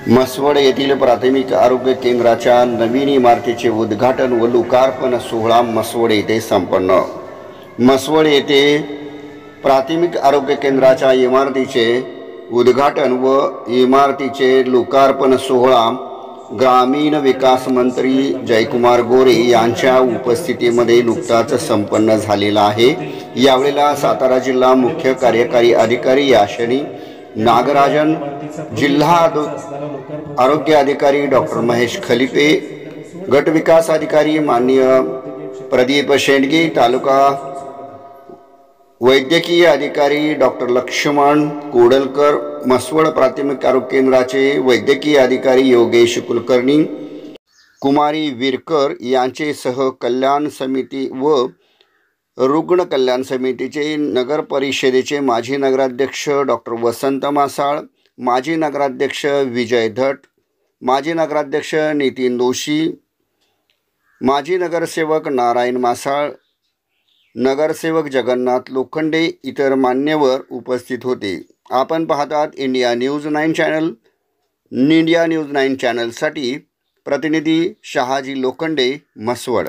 म्हसवड येथील प्राथमिक आरोग्य केंद्राच्या नवीन इमारतीचे उद्घाटन व लोकार्पण सोहळा म्हसवड येथे संपन्न। म्हसवड येथे प्राथमिक आरोग्य केंद्राच्या इमारतीचे उद्घाटन व इमारतीचे लोकार्पण सोहळा ग्रामीण विकास मंत्री जयकुमार गोरे यांच्या उपस्थितीमध्ये नुकताच संपन्न झालेला आहे। यावेळेला सातारा जिल्हा मुख्य कार्यकारी अधिकारी याशनी नागराजन, जिल्हा आरोग्य अधिकारी डॉक्टर महेश खलिपे, गट विकास अधिकारी माननीय प्रदीप शेंडगे, तालुका वैद्यकीय अधिकारी डॉक्टर लक्ष्मण कोडलकर, म्हसवड प्राथमिक आरोग्य केंद्राचे वैद्यकीय अधिकारी योगेश कुलकर्णी, कुमारी विरकर यांचे सह कल्याण समिती व रुग्ण कल्याण समितीचे नगर परिषदेचे माजी नगराध्यक्ष डॉक्टर वसंत मासाळ, माजी नगराध्यक्ष विजय धट, माजी नगराध्यक्ष नितीन दोशी, माजी नगरसेवक नारायण मासाळ, नगरसेवक जगन्नाथ लोखंडे इतर मान्यवर उपस्थित होते। आपण पाहतात India news 9 channel. India news 9 चॅनलसाठी प्रतिनिधी शहाजी लोखंडे, म्हसवड।